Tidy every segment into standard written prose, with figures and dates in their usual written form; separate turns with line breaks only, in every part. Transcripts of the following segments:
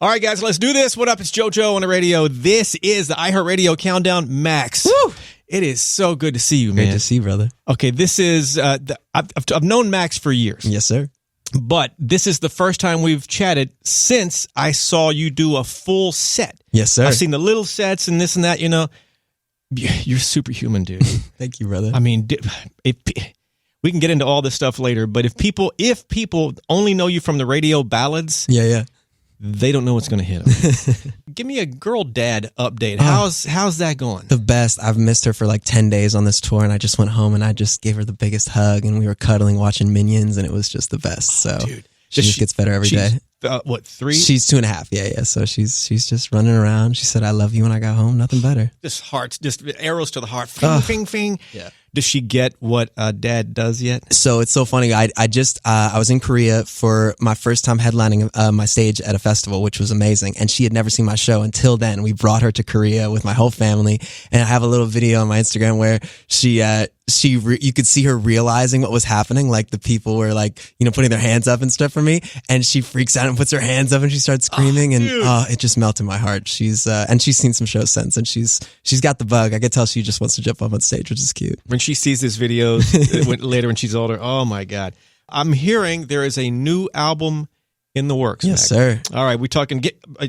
All right, guys, let's do this. What up? It's JoJo on the radio. This is the iHeartRadio Countdown. Max.
Woo!
It is so good to see you, man.
Great to see you, brother.
Okay, this is, I've known Max for years.
Yes, sir.
But this is the first time we've chatted since I saw you do a full set.
Yes, sir.
I've seen the little sets and this and that, you know. You're superhuman, dude.
Thank you, brother.
I mean, we can get into all this stuff later, but if people only know you from the radio ballads,
yeah,
they don't know what's going to hit them. Give me a girl dad update. How's that going?
The best. I've missed her for like 10 days on this tour, and I just went home and I just gave her the biggest hug, and we were cuddling, watching Minions, and it was just the best. So
dude,
she just gets better every day.
What, 3?
She's 2.5. Yeah. So she's just running around. She said, "I love you" when I got home. Nothing better.
Just hearts, just arrows to the heart. Fing, fing, fing.
Yeah.
Does she get what dad does yet?
So it's so funny. I was in Korea for my first time headlining my stage at a festival, which was amazing. And she had never seen my show until then. We brought her to Korea with my whole family, and I have a little video on my Instagram where you could see her realizing what was happening. Like the people were like, putting their hands up and stuff for me, and she freaks out and puts her hands up and she starts screaming, and it just melted my heart. She's seen some shows since, and she's got the bug. I could tell she just wants to jump up on stage, which is cute.
When she sees this video later when she's older, oh my God. I'm hearing there is a new album in the works.
Yes,
Mac.
sir.
All right, we're talking,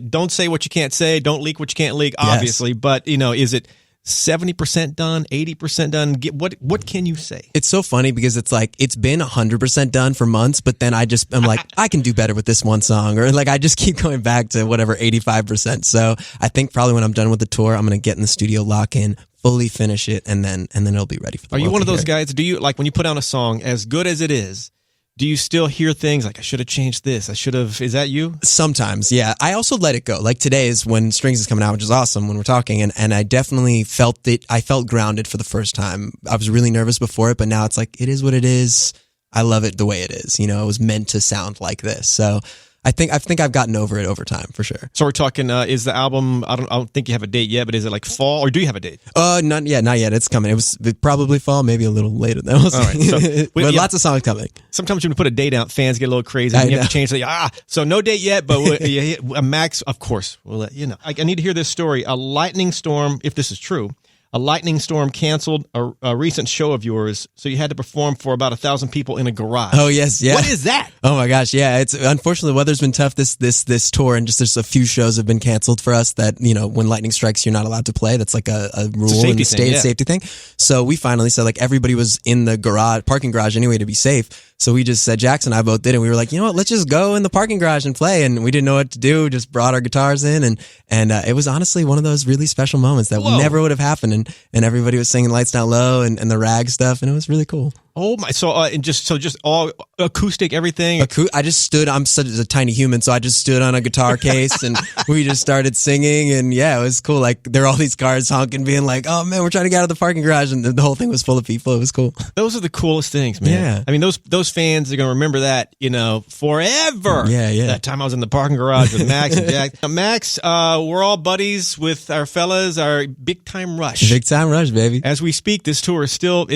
don't say what you can't say, don't leak what you can't leak, obviously, but is it 70% done, 80% done? What can you say?
It's so funny because it's like, it's been 100% done for months, but then I'm like, I can do better with this one song, or like I just keep going back to whatever 85%. So I think probably when I'm done with the tour, I'm going to get in the studio, lock in, fully finish it, and then it'll be ready for the
Are you
world
one of
to
those
hear.
guys, do you, like when you put out a song, as good as it is, do you still hear things like, I should have changed this, is that you?
Sometimes, yeah. I also let it go. Like today is when Strings is coming out, which is awesome when we're talking, and I definitely felt it. I felt grounded for the first time. I was really nervous before it, but now it's like, it is what it is. I love it the way it is. It was meant to sound like this. So I think I've gotten over it over time, for sure.
So we're talking, is the album, I don't think you have a date yet, but is it like fall, or do you have a date?
Not yet. It's coming. It was probably fall, maybe a little later than we'll see.
All right, so,
but lots of songs coming.
Sometimes when you put a date out, fans get a little crazy, and you have to change so no date yet, but Max, of course, we'll let you know. I need to hear this story. A lightning storm, if this is true, a lightning storm canceled a recent show of yours, so you had to perform for about 1,000 people in a garage.
Oh, yes, yeah.
What is that?
Oh, my gosh, yeah. It's unfortunately, the weather's been tough this tour, and just there's a few shows have been canceled for us that, when lightning strikes, you're not allowed to play. That's like a rule in the state, safety thing. So we finally said, like, everybody was in the parking garage anyway to be safe. So we just said, Jackson and I both did it. We were like, you know what, let's just go in the parking garage and play. And we didn't know what to do. Just brought our guitars in. And it was honestly one of those really special moments that never would have happened. And everybody was singing Lights Down Low and the rag stuff. And it was really cool.
Oh my! So just all acoustic, everything.
I just stood. I'm such a tiny human, so I just stood on a guitar case and we just started singing. And yeah, it was cool. Like there were all these cars honking, being like, "Oh man, we're trying to get out of the parking garage," and the whole thing was full of people. It was cool.
Those are the coolest things, man.
Yeah.
I mean, those fans are gonna remember that, forever.
Yeah.
That time I was in the parking garage with Max and Jack. Max, we're all buddies with our fellas. Our Big Time Rush.
Big Time Rush, baby.
As we speak, this tour is still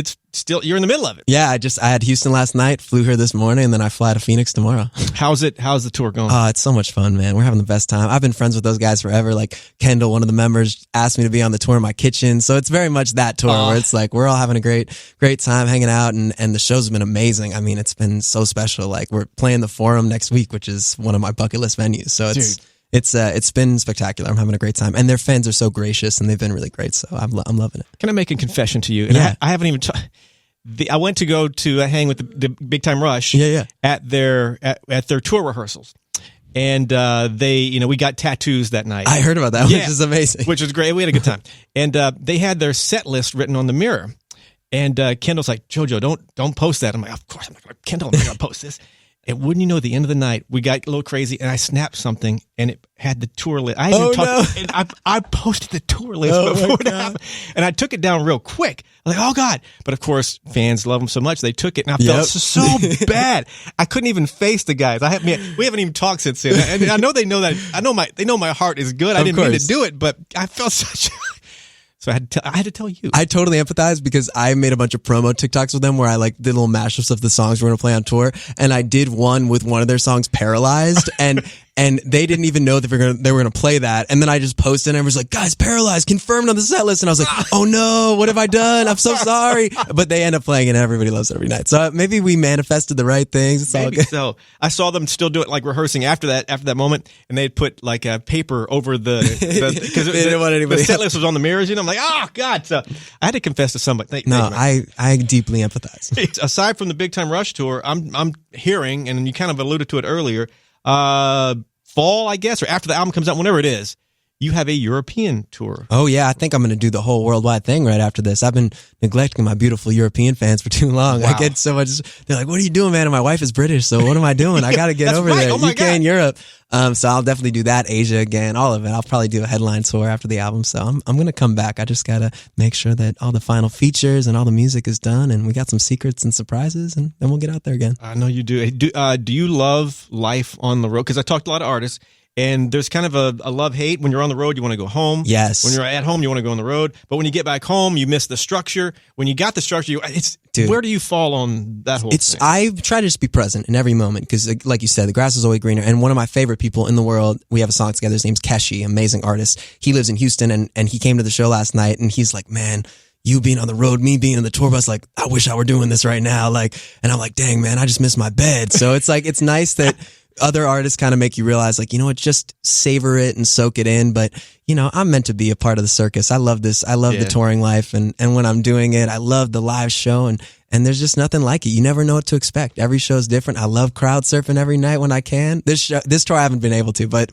you're in the middle of it.
Yeah, I had Houston last night, flew here this morning, and then I fly to Phoenix tomorrow.
How's the tour going?
Oh, it's so much fun, man. We're having the best time. I've been friends with those guys forever. Like Kendall, one of the members, asked me to be on the tour in my kitchen. So it's very much that tour where it's like we're all having a great time hanging out, and the shows have been amazing. I mean, it's been so special. Like we're playing the Forum next week, which is one of my bucket list venues. So it's been spectacular. I'm having a great time, and their fans are so gracious, and they've been really great. So I'm loving it.
Can I make a confession to you? And
yeah.
I haven't even. I went to go to hang with the Big Time Rush.
Yeah.
At their tour rehearsals, and we got tattoos that night.
I heard about that, which is amazing.
Which was great. We had a good time, and they had their set list written on the mirror. And Kendall's like, JoJo, don't post that. I'm like, of course I'm not going to. Kendall, I'm not going to post this. And wouldn't you know, at the end of the night, we got a little crazy, and I snapped something, and it had the tour list. And I posted the tour list before it happened, and I took it down real quick. I was like, oh God! But of course, fans love them so much, they took it, and I felt so bad. I couldn't even face the guys. We haven't even talked since then, and I know they know that. They know my heart is good. I didn't mean to do it, but I felt such. So I had to tell you.
I totally empathize because I made a bunch of promo TikToks with them where I did little mashups of the songs we're going to play on tour. And I did one with one of their songs, Paralyzed. And and they didn't even know that they were gonna play that. And then I just posted, and I was like, "Guys, Paralyzed confirmed on the set list." And I was like, "Oh no, what have I done? I'm so sorry." But they end up playing it, and everybody loves it every night. So maybe we manifested the right things. It's all good.
So I saw them still do it, like rehearsing after that moment, and they'd put like a paper over because
they didn't want anybody
the set list was on the mirrors. I'm like, oh God! So I had to confess to somebody. Thank you,
I deeply empathize.
Aside from the Big Time Rush tour, I'm hearing, and you kind of alluded to it earlier, fall, I guess, or after the album comes out, whenever it is, you have a European tour.
Oh yeah, I think I'm going to do the whole worldwide thing right after this. I've been neglecting my beautiful European fans for too long.
Wow.
I get so much. They're like, "What are you doing, man?" And my wife is British, so what am I doing? I got to get over there.
Oh my
UK
God.
and Europe. So I'll definitely do that. Asia again, all of it. I'll probably do a headline tour after the album. So I'm going to come back. I just got to make sure that all the final features and all the music is done, and we got some secrets and surprises, and then we'll get out there again.
I know you do. Do you love life on the road? Because I talked to a lot of artists. And there's kind of a love-hate. When you're on the road, you want to go home.
Yes.
When you're at home, you want to go on the road. But when you get back home, you miss the structure. When you got the structure, where do you fall on that whole thing?
I try to just be present in every moment because, like you said, the grass is always greener. And one of my favorite people in the world, we have a song together. His name's Keshi, amazing artist. He lives in Houston, and he came to the show last night, and he's like, "Man, you being on the road, me being on the tour bus, like, I wish I were doing this right now." Like, and I'm like, "Dang, man, I just miss my bed." So it's like, it's nice that other artists kind of make you realize, like, you know what, just savor it and soak it in. But, you know, I'm meant to be a part of the circus. I love this. I love the touring life. And when I'm doing it, I love the live show. And there's just nothing like it. You never know what to expect. Every show is different. I love crowd surfing every night when I can. This tour I haven't been able to, but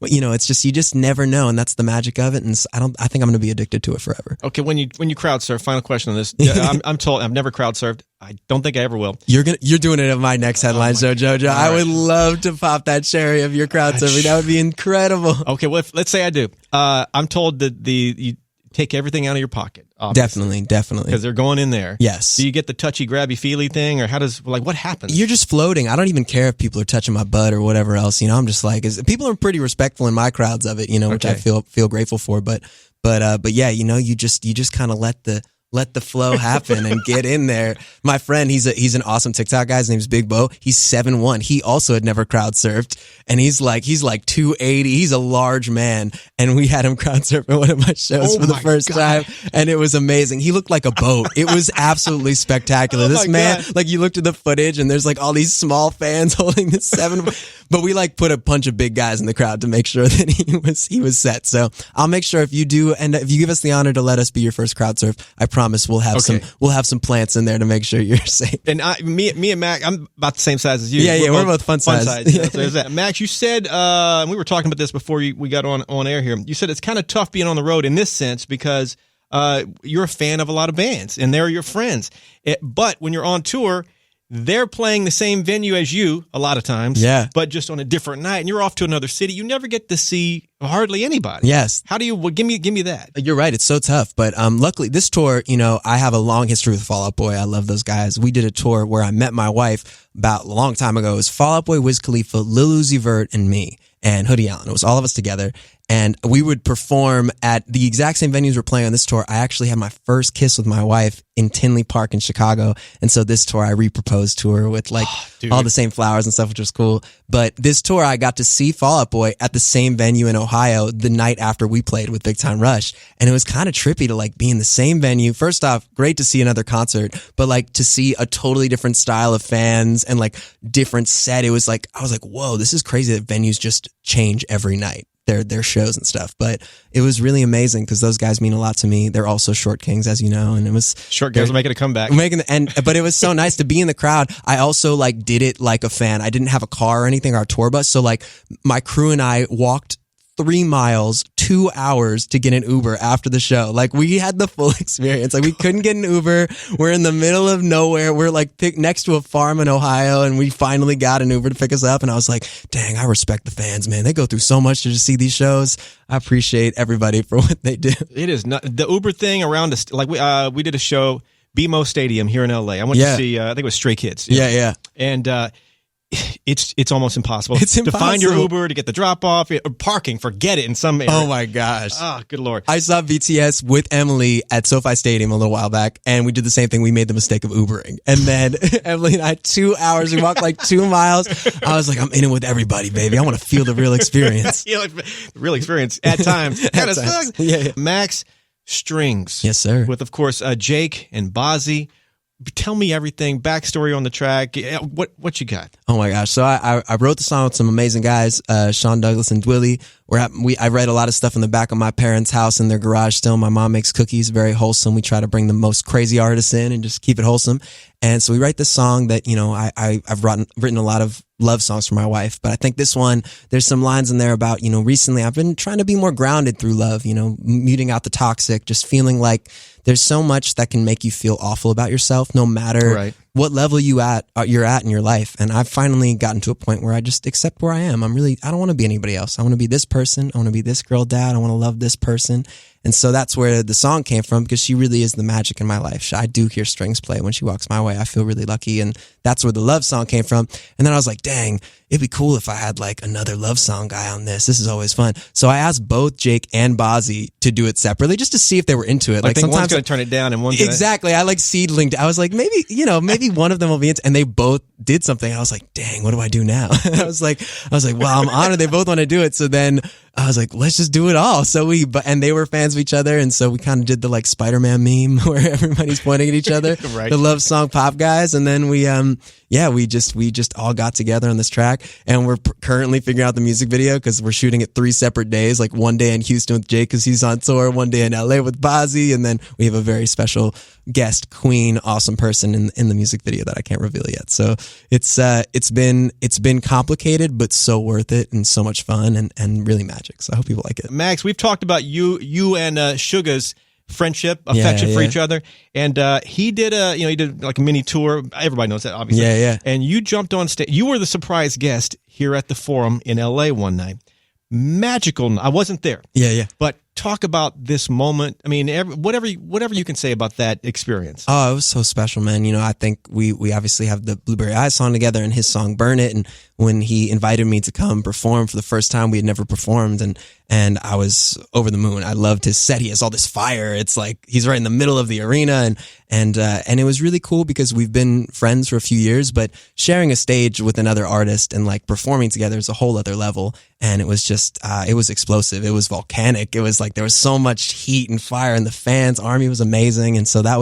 you know, it's just, you just never know. And that's the magic of it. And I think I'm going to be addicted to it forever.
Okay. When you crowd surf, final question on this. I'm told I've never crowd surfed. I don't think I ever will.
You're doing it at my next headline show, JoJo. I would love to pop that cherry of your crowd surfing. That would be incredible.
Okay. Well, let's say I do. I'm told that you take everything out of your pocket. Obviously.
Definitely.
Because they're going in there.
Yes.
Do you get the touchy, grabby, feely thing, or what happens?
You're just floating. I don't even care if people are touching my butt or whatever else. You know, I'm just like, people are pretty respectful in my crowds of it, you know, which I feel grateful for. But yeah, you know, you just kind of let the flow happen and get in there. My friend, he's an awesome TikTok guy. His name's Big Bo. He's 7'1". He also had never crowd surfed, and he's like 280. He's a large man, and we had him crowd surf at one of my shows for the first time, and it was amazing. He looked like a boat. It was absolutely spectacular. This man, like, you looked at the footage, and there's like all these small fans holding this 7. But we like put a bunch of big guys in the crowd to make sure that he was set. So I'll make sure if you do, and if you give us the honor to let us be your first crowd surf, I promise we'll have some plants in there to make sure you're safe.
And me and Mac, I'm about the same size as you.
Yeah, we're both fun size.
Yeah, so there's that. Max, you said, and we were talking about this before we got on air here. You said it's kind of tough being on the road in this sense because you're a fan of a lot of bands and they're your friends. But when you're on tour, they're playing the same venue as you a lot of times, but just on a different night, and you're off to another city. You never get to see hardly anybody.
Yes.
How do you give me that?
You're right. It's so tough. But luckily, this tour, you know, I have a long history with Fall Out Boy. I love those guys. We did a tour where I met my wife about a long time ago. It was Fall Out Boy, Wiz Khalifa, Lil Uzi Vert, and me, and Hoodie Allen. It was all of us together. And we would perform at the exact same venues we're playing on this tour. I actually had my first kiss with my wife in Tinley Park in Chicago. And so this tour, I re-proposed to her with like all the same flowers and stuff, which was cool. But this tour, I got to see Fall Out Boy at the same venue in Ohio the night after we played with Big Time Rush. And it was kind of trippy to like be in the same venue. First off, great to see another concert, but like to see a totally different style of fans and like different set. It was like, I was like, whoa, this is crazy that venues just change every night. Their shows and stuff, but it was really amazing because those guys mean a lot to me. They're also Short Kings, as you know, and it was
Short Kings making a comeback.
But it was so nice to be in the crowd. I also like did it like a fan. I didn't have a car or anything, or a tour bus, so like my crew and I walked 3 miles, 2 hours to get an Uber after the show. Like we had the full experience. Like we couldn't get an Uber. We're in the middle of nowhere. We're like next to a farm in Ohio, and we finally got an Uber to pick us up. And I was like, dang, I respect the fans, man. They go through so much to just see these shows. I appreciate everybody for what they do.
It is not the Uber thing around us. Like we did a show, BMO Stadium here in LA. I went to see, I think it was Stray Kids.
Yeah.
And it's almost impossible.
It's
to find your
impossible.
Uber, to get the drop off, or parking. Forget it in some area.
Oh my gosh.
Oh, good Lord.
I saw BTS with Emily at SoFi Stadium a little while back, and we did the same thing. We made the mistake of Ubering. And then Emily and I, 2 hours, we walked like 2 miles. I was like, I'm in it with everybody, baby. I want to feel the real experience.
You know, the real experience at times. Kind of sucks.
Yeah.
Max Strings.
Yes, sir.
With, of course, Jake and Bozzy. Tell me everything, backstory on the track. What you got?
Oh my gosh. So I wrote the song with some amazing guys, Sean Douglas and Dwilly. I read a lot of stuff in the back of my parents' house in their garage still. My mom makes cookies, very wholesome. We try to bring the most crazy artists in and just keep it wholesome. And so we write this song that, you know, I've written a lot of love songs for my wife, but I think this one, there's some lines in there about, you know, recently I've been trying to be more grounded through love, you know, muting out the toxic, just feeling like there's so much that can make you feel awful about yourself, no matter what level you're at in your life. And I've finally gotten to a point where I just accept where I am. I don't want to be anybody else. I want to be this person. I want to be this girl dad. I want to love this person. And so that's where the song came from, because she really is the magic in my life. I do hear strings play when she walks my way. I feel really lucky. And that's where the love song came from. And then I was like, dang, it'd be cool if I had like another love song guy on this. This is always fun. So I asked both Jake and Bozzy to do it separately just to see if they were into it.
Like sometimes one's going to turn it down and one's going to...
Exactly. I like seedlinged. I was like, maybe one of them will be into, and they both did something. I was like, dang, what do I do now? I was like, well, I'm honored they both want to do it. So then I was like, let's just do it all. So and they were fans of each other. And so we kind of did the like Spider-Man meme where everybody's pointing at each other,
Right.
The love song pop guys. And then we just all got together on this track, and we're currently figuring out the music video because we're shooting it 3 separate days, like one day in Houston with Jake because he's on tour, one day in LA with Bozzy. And then we have a very special guest, Queen, awesome person in the music video that I can't reveal yet. So it's been complicated, but so worth it and so much fun and really magic. So I hope people like it.
Max, we've talked about you and Suga's friendship, affection for each other, and he did like a mini tour. Everybody knows that, obviously.
Yeah.
And you jumped on stage. You were the surprise guest here at the Forum in LA one night. Magical. I wasn't there.
Yeah.
But talk about this moment. I mean, whatever you can say about that experience.
Oh, it was so special, man. You know, I think we obviously have the Blueberry Eyes song together and his song Burn It. And when he invited me to come perform for the first time, we had never performed, and I was over the moon. I loved his set. He has all this fire. It's like he's right in the middle of the arena, and it was really cool because we've been friends for a few years, but sharing a stage with another artist and like performing together is a whole other level. And it was just it was explosive. It was volcanic. It was like there was so much heat and fire, and the fans army was amazing. And so it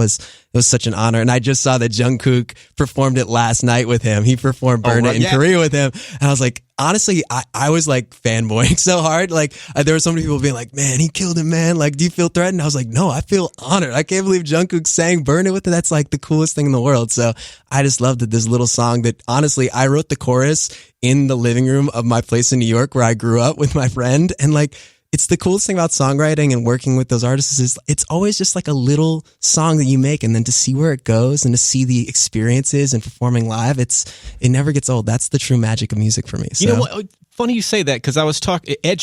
was such an honor. And I just saw that Jungkook performed it last night with him. He performed Burn It in Korea with him. And I was like, honestly, I was like fanboying so hard. Like there were so many people being like, man, he killed him, man. Like, do you feel threatened? I was like, no, I feel honored. I can't believe Jungkook sang Burn It with it. That's like the coolest thing in the world. So I just loved it. This little song that honestly, I wrote the chorus in the living room of my place in New York where I grew up with my friend. And like, it's the coolest thing about songwriting and working with those artists is it's always just like a little song that you make, and then to see where it goes and to see the experiences and performing live, it never gets old. That's the true magic of music for me. So.
You know what? Funny you say that, because I was talking to Ed.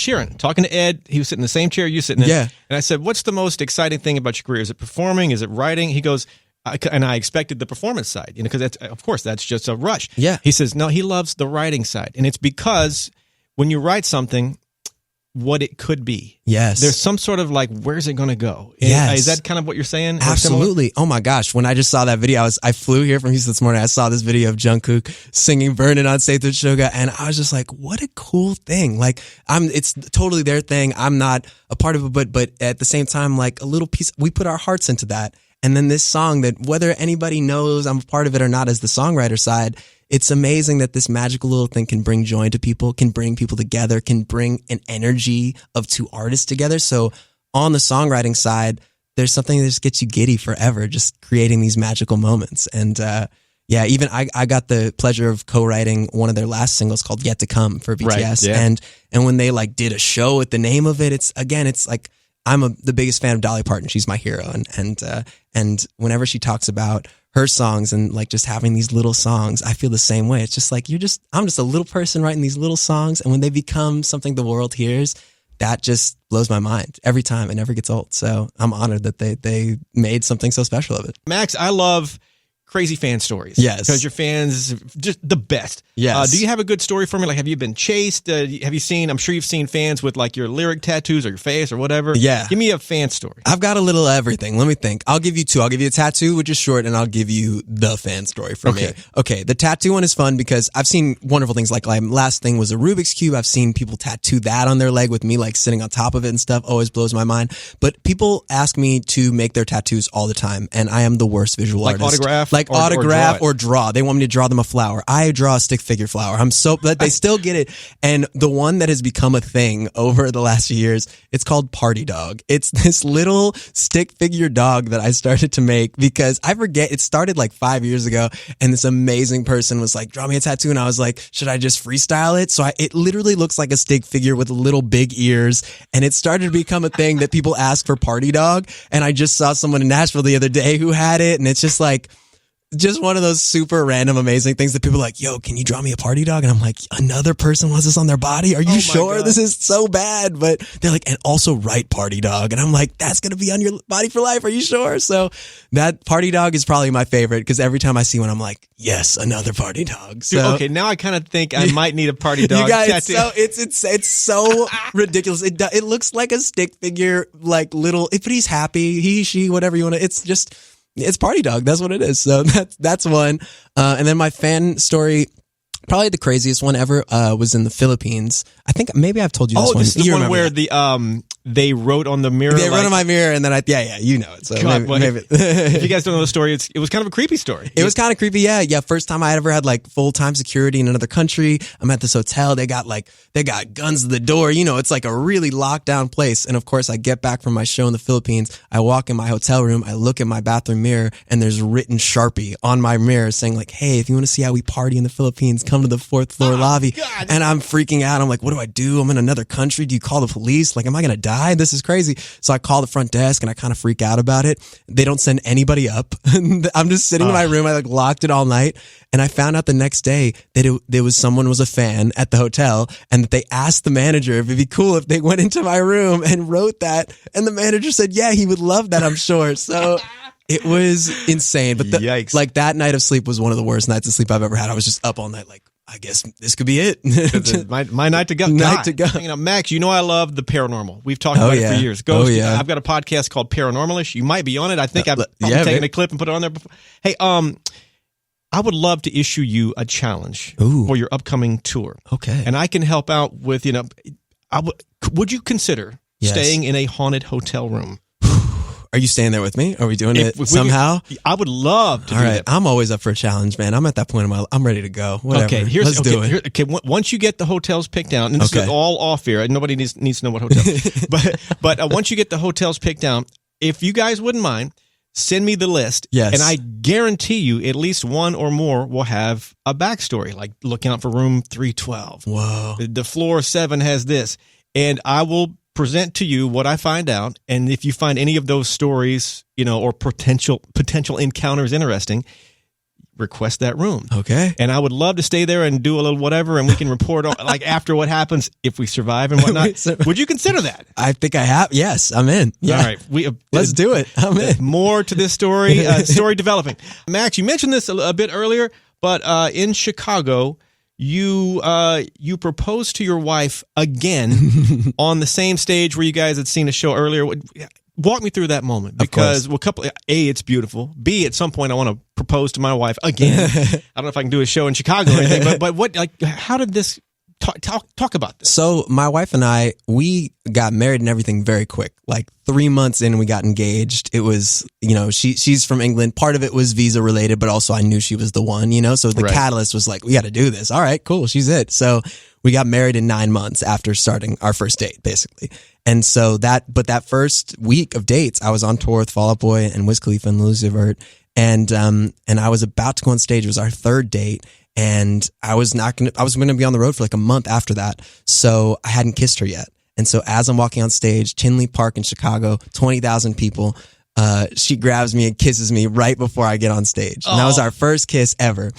He was sitting in the same chair you sitting in.
Yeah.
And I said, what's the most exciting thing about your career? Is it performing? Is it writing? He goes, and I expected the performance side, because of course that's just a rush.
Yeah.
He says, no, he loves the writing side. And it's because when you write something, what it could be.
Yes.
There's some sort of like, where's it going to go?
Yes.
Is that kind of what you're saying?
Absolutely. Oh my gosh. When I just saw that video, I flew here from Houston this morning. I saw this video of Jungkook singing Burn It on stage with Suga, and I was just like, what a cool thing. Like it's totally their thing. I'm not a part of it, but at the same time, like a little piece, we put our hearts into that. And then this song that whether anybody knows I'm a part of it or not as the songwriter side, it's amazing that this magical little thing can bring joy to people, can bring people together, can bring an energy of two artists together. So on the songwriting side, there's something that just gets you giddy forever, just creating these magical moments. And even I got the pleasure of co-writing one of their last singles called Yet to Come for BTS.
Right, yeah.
And when they like did a show with the name of it, it's like I'm the biggest fan of Dolly Parton. She's my hero. And whenever she talks about her songs and like just having these little songs, I feel the same way. It's just like I'm just a little person writing these little songs, and when they become something the world hears, that just blows my mind every time. It never gets old. So I'm honored that they made something so special of it.
Max, I love crazy fan stories.
Yes.
Because your fans, just the best.
Yes.
Do you have a good story for me? Like, have you been chased? Have you seen, I'm sure you've seen fans with like your lyric tattoos or your face or whatever.
Yeah.
Give me a fan story.
I've got a little of everything. Let me think. I'll give you two. I'll give you a tattoo, which is short, and I'll give you the fan story for me. Okay. The tattoo one is fun because I've seen wonderful things. Like my last thing was a Rubik's Cube. I've seen people tattoo that on their leg with me like sitting on top of it and stuff. Always blows my mind. But people ask me to make their tattoos all the time, and I am the worst visual artist.
Autograph?
Like autograph or draw. They want me to draw them a flower. I draw a stick figure flower. I'm so, but they still get it. And the one that has become a thing over the last few years, it's called Party Dog. It's this little stick figure dog that I started to make because I forget, it started like 5 years ago, and this amazing person was like, draw me a tattoo. And I was like, should I just freestyle it? So it literally looks like a stick figure with little big ears. And it started to become a thing that people ask for Party Dog. And I just saw someone in Nashville the other day who had it. And it's just like, just one of those super random, amazing things that people are like, yo, can you draw me a party dog? And I'm like, another person wants this on their body? Are you sure?
God.
This is so bad. But they're like, and also write party dog. And I'm like, that's going to be on your body for life. Are you sure? So that party dog is probably my favorite because every time I see one, I'm like, yes, another party dog. So,
Dude, okay, now I kind of think I might need a party dog
you guys,
tattoo.
so it's so ridiculous. It looks like a stick figure, like little, but he's happy, he, she, whatever you want to, it's Party Dog. That's what it is. So that's one. And then my fan story, probably the craziest one ever, was in the Philippines. I think maybe I've told you this one.
Oh, this is the one where
that.
they wrote on the mirror.
They wrote on my mirror, and then you know it. So
God,
maybe.
If you guys don't know the story, it was kind of a creepy story.
It was kind of creepy. Yeah. First time I ever had like full-time security in another country. I'm at this hotel. They got guns at the door. You know, it's like a really locked down place. And of course I get back from my show in the Philippines. I walk in my hotel room. I look at my bathroom mirror, and there's written Sharpie on my mirror saying like, hey, if you want to see how we party in the Philippines, come to the 4th floor lobby.
God.
And I'm freaking out. I'm like, what do I do? I'm in another country. Do you call the police? Like, am I going to die? This is crazy. So I call the front desk and I kind of freak out about it. They don't send anybody up. I'm just sitting in my room. I like locked it all night. And I found out the next day that there was someone was a fan at the hotel, and that they asked the manager if it'd be cool if they went into my room and wrote that. And the manager said, yeah, he would love that, I'm sure. So it was insane. But
Yikes.
like that night of sleep was one of the worst nights of sleep I've ever had. I was just up all night like, I guess this could be it.
my night to go.
Night to go.
You know, Max, you know I love the paranormal. We've talked about it for years. I've got a podcast called Paranormalish. You might be on it. I think I've probably taken a clip and put it on there before. Hey, I would love to issue you a challenge for your upcoming tour.
Okay.
And I can help out with, would you consider staying in a haunted hotel room?
Are you staying there with me? Are we doing it somehow?
I would love to.
All right, I'm always up for a challenge, man. I'm at that point in my life. I'm ready to go. Whatever.
Okay, let's do it. Once you get the hotels picked out, and this is all off air. Nobody needs to know what hotels. but once you get the hotels picked out, if you guys wouldn't mind, send me the list.
Yes.
And I guarantee you at least one or more will have a backstory, like look out for room 312.
Whoa.
The floor 7 has this. And I will present to you what I find out. And if you find any of those stories, or potential encounters interesting, request that room.
Okay.
And I would love to stay there and do a little whatever, and we can report on, like after what happens if we survive and whatnot. Would you consider that?
I think I have. Yes, I'm in. Yeah.
All right.
Let's do it. I'm in.
More to this story, story developing. Max, you mentioned this a bit earlier, but in Chicago, you proposed to your wife again on the same stage where you guys had seen a show earlier. Walk me through that moment, because it's beautiful. B, at some point I want to propose to my wife again. I don't know if I can do a show in Chicago or anything, but what, how did this talk about this?
So my wife and I, we got married and everything very quick. Like 3 months in, we got engaged. It was, she's from England. Part of it was visa related, but also I knew she was the one, so the catalyst was like, we got to do this. All right, cool. She's it. So we got married in 9 months after starting our first date, basically. And so that first week of dates, I was on tour with Fall Out Boy and Wiz Khalifa and Lil Uzi Vert. And I was about to go on stage. It was our third date. And I was going to be on the road for like a month after that. So I hadn't kissed her yet. And so as I'm walking on stage, Tinley Park in Chicago, 20,000 people, she grabs me and kisses me right before I get on stage. And that was our first kiss ever.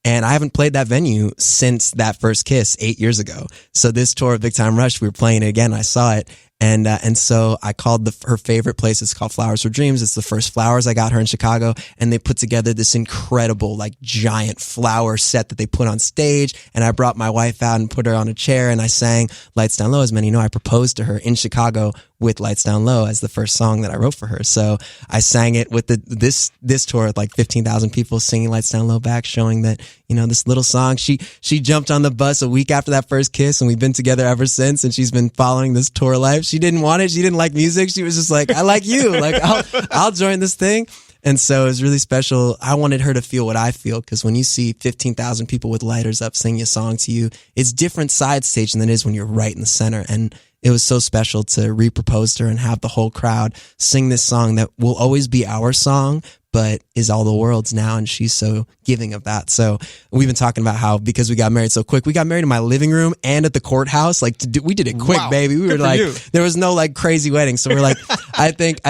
And I haven't played that venue since that first kiss 8 years ago. So this tour of Big Time Rush, we were playing it again. I saw it. And so I called her favorite place. It's called Flowers for Dreams. It's the first flowers I got her in Chicago. And they put together this incredible, like giant flower set that they put on stage. And I brought my wife out and put her on a chair and I sang Lights Down Low. As many know, I proposed to her in Chicago with Lights Down Low as the first song that I wrote for her. So I sang it with this tour with like 15,000 people singing Lights Down Low back, showing that, you know, this little song, she jumped on the bus a week after that first kiss and we've been together ever since. And she's been following this tour life. She didn't want it. She didn't like music. She was just like, I like you. Like I'll join this thing. And so it was really special. I wanted her to feel what I feel, because when you see 15,000 people with lighters up singing a song to you, it's different side stage than it is when you're right in the center. And it was so special to re-propose to her and have the whole crowd sing this song that will always be our song, but is all the world's now. And she's so giving of that. So we've been talking about how, because we got married so quick, we got married in my living room and at the courthouse. Like we did it quick, wow, baby. We were like, there was no like crazy wedding. So we're like, I think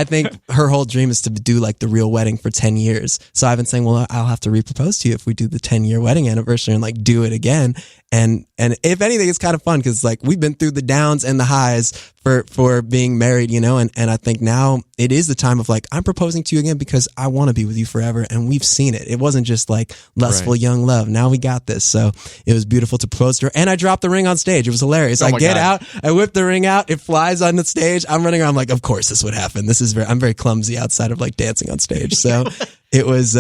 her whole dream is to do like the real wedding for 10 years. So I've been saying, well, I'll have to re-propose to you if we do the 10-year wedding anniversary and like do it again. And if anything, it's kind of fun because like we've been through the downs and the highs for being married, you know, and I think now it is the time of like, I'm proposing to you again because I want to be with you forever. And we've seen it. It wasn't just like lustful young love. Now we got this. So it was beautiful to propose to her. And I dropped the ring on stage. It was hilarious. I get out, I whip the ring out. It flies on the stage. I'm running around. I'm like, of course this would happen. I'm very clumsy outside of like dancing on stage. So it was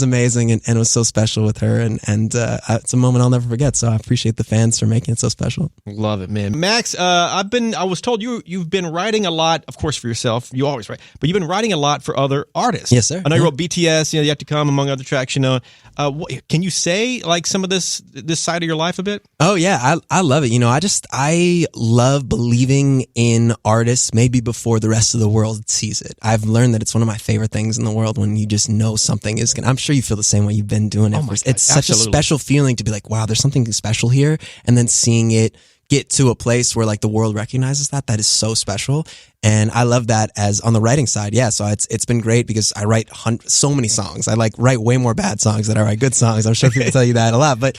amazing and it was so special with her. And it's a moment I'll never forget. So I appreciate the fans for making it so special.
Love it, man. Max, I was told you've been writing a lot, of course, for yourself. You always write, but you've been writing a lot for other artists.
Yes, sir.
I know you wrote BTS, you know, Yet to Come, among other tracks, you know. Can you say like some of this side of your life a bit?
Oh yeah, I love it. You know, I love believing in artists maybe before the rest of the world sees it. I've learned that it's one of my favorite things in the world when you just know something is gonna. I'm sure you feel the same way. You've been doing it. It's such a special feeling to be like, wow, there's something special here, and then seeing it get to a place where like the world recognizes that is so special. And I love that as on the writing side. Yeah. So it's been great because I write so many songs. I like write way more bad songs than I write good songs. I'm sure people tell you that a lot, but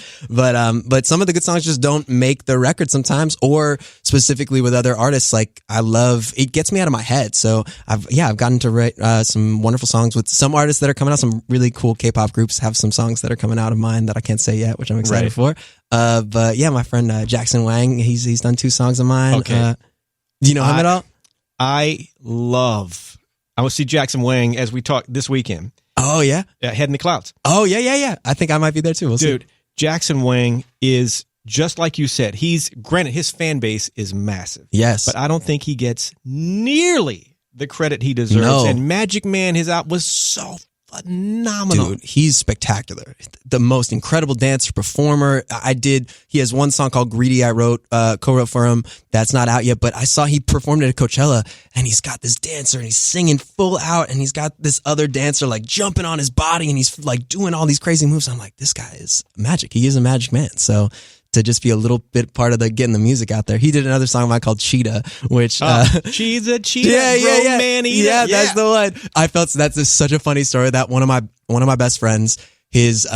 some of the good songs just don't make the record sometimes, or specifically with other artists. Like it gets me out of my head. So I've gotten to write some wonderful songs with some artists that are coming out. Some really cool K-pop groups have some songs that are coming out of mine that I can't say yet, which I'm excited for. But yeah, my friend Jackson Wang, he's done 2 songs of mine. Okay. Do you know him at all?
I will see Jackson Wang as we talk this weekend.
Oh yeah,
Head in the Clouds.
Oh yeah. I think I might be there too. We'll see.
Jackson Wang is just like you said. Granted, his fan base is massive.
Yes,
but I don't think he gets nearly the credit he deserves.
No.
And Magic Man, his out was so phenomenal.
Dude, he's spectacular. The most incredible dancer, performer. He has one song called Greedy I co-wrote for him. That's not out yet, but I saw he performed it at Coachella and he's got this dancer and he's singing full out and he's got this other dancer like jumping on his body and he's like doing all these crazy moves. I'm like, this guy is magic. He is a magic man. So to just be a little bit part of getting the music out there. He did another song of mine called Cheetah, which
she's a cheetah, man eater.
Yeah, that's the one. I felt that's just such a funny story that one of my best friends, his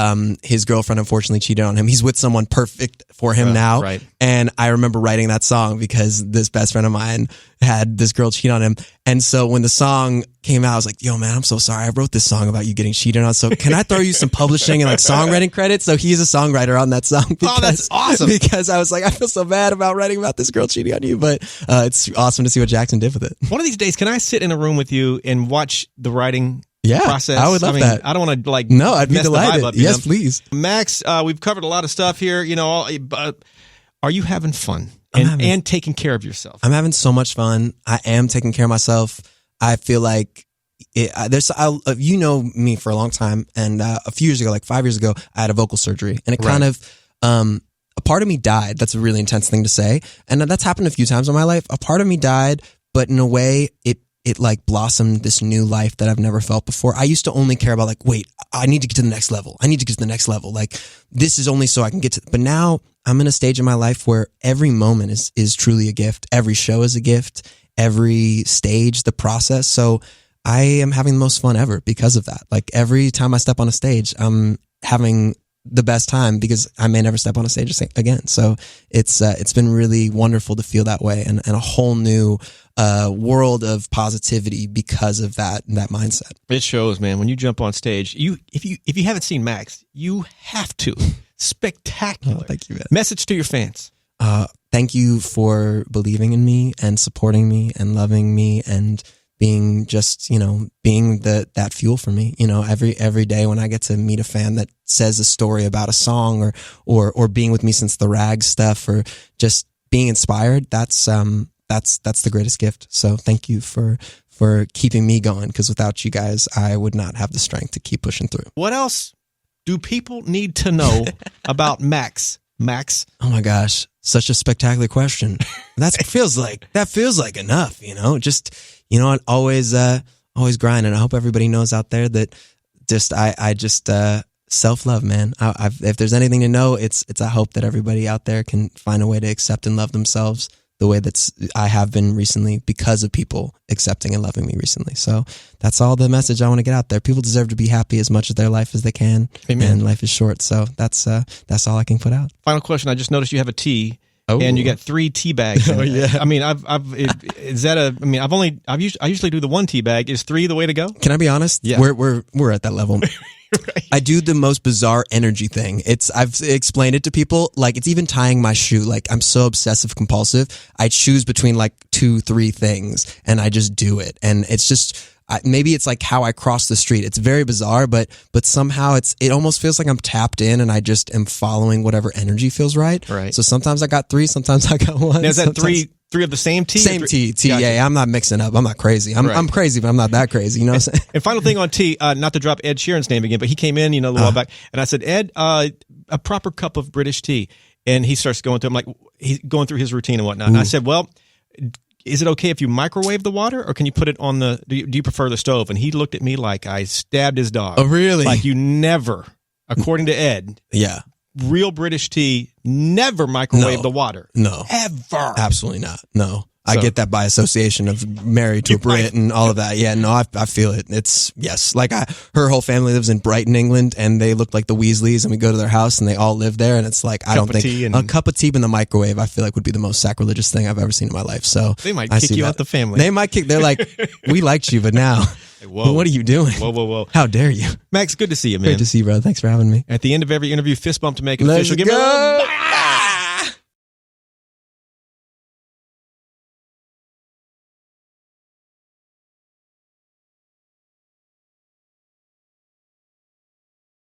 girlfriend unfortunately cheated on him. He's with someone perfect for him now.
Right.
And I remember writing that song because this best friend of mine had this girl cheat on him. And so when the song came out, I was like, yo man, I'm so sorry. I wrote this song about you getting cheated on. So can I throw you some publishing and like songwriting credits? So he's a songwriter on that song.
That's awesome.
Because I was like, I feel so bad about writing about this girl cheating on you. But it's awesome to see what Jackson did with it.
One of these days, can I sit in a room with you and watch the writing process?
I would love that.
I don't want to
No, I'd be delighted.
Up,
yes, please.
Max, we've covered a lot of stuff here, you know, but are you having fun and taking care of yourself?
I'm having so much fun. I am taking care of myself. I feel like you know me for a long time. And a few years ago, like 5 years ago, I had a vocal surgery and it kind of, a part of me died. That's a really intense thing to say. And that's happened a few times in my life. A part of me died, but in a way it like blossomed this new life that I've never felt before. I used to only care about like, wait, I need to get to the next level. I need to get to the next level. Like this is only so I can get to, but now I'm in a stage in my life where every moment is truly a gift. Every show is a gift, every stage, the process. So I am having the most fun ever because of that. Like every time I step on a stage, I'm having the best time because I may never step on a stage again. So it's been really wonderful to feel that way and a whole new world of positivity because of that mindset.
It shows, man. When you jump on stage, if you haven't seen Max, you have to. Spectacular.
Oh, thank you, man.
Message to your fans.
Thank you for believing in me and supporting me and loving me and being just, being that fuel for me. Every day when I get to meet a fan that says a story about a song or being with me since the rag stuff or just being inspired, that's the greatest gift. So thank you for keeping me going, because without you guys, I would not have the strength to keep pushing through.
What else do people need to know about Max? Max?
Oh my gosh, such a spectacular question. That feels like enough, just, always grinding. I hope everybody knows out there that I just self-love, man. If there's anything to know, it's I hope that everybody out there can find a way to accept and love themselves the way I have been recently because of people accepting and loving me recently. So that's all the message I want to get out there. People deserve to be happy as much of their life as they can.
Amen.
And life is short. So that's all I can put out.
Final question. I just noticed you have a tea.
Oh.
And you got 3 tea bags.
Oh yeah.
I mean, I usually do the 1 tea bag. Is 3 the way to go?
Can I be honest?
Yeah.
We're at that level. Right. I do the most bizarre energy thing. I've explained it to people. Like, it's even tying my shoe. Like, I'm so obsessive compulsive. I choose between like 2-3 things and I just do it. And it's just, maybe it's like how I cross the street. It's very bizarre, but somehow it almost feels like I'm tapped in and I just am following whatever energy feels right.
Right.
So sometimes I got 3, sometimes I got 1.
Now, is that 3 of the same tea?
Same tea.
Gotcha.
Yeah, I'm not mixing up. I'm not crazy. I'm crazy, but I'm not that crazy. You know what I'm saying?
And final thing on tea, not to drop Ed Sheeran's name again, but he came in, a little while back, and I said, Ed, a proper cup of British tea. And he starts going through, I'm like, he's going through his routine and whatnot. And I said, well, is it okay if you microwave the water, or can you put it on do you prefer the stove? And he looked at me like I stabbed his dog.
Oh, really?
Like, you never, according to Ed.
Yeah.
Real British tea, never microwave the water.
No.
Ever.
Absolutely not. No. I get that by association of married to a Brit and all of that. Yeah, no, I feel it. It's, yes. Like, her whole family lives in Brighton, England, and they look like the Weasleys, and we go to their house and they all live there, and it's like, I don't think a cup of tea in the microwave, I feel like, would be the most sacrilegious thing I've ever seen in my life. So
they might kick you out the family.
They might they're like, we liked you, but now,
whoa.
What are you doing?
Whoa.
How dare you?
Max, good to see you, man.
Great to see you, brother. Thanks for having me.
At the end of every interview, fist bump to make it
Let's
official. Give me a little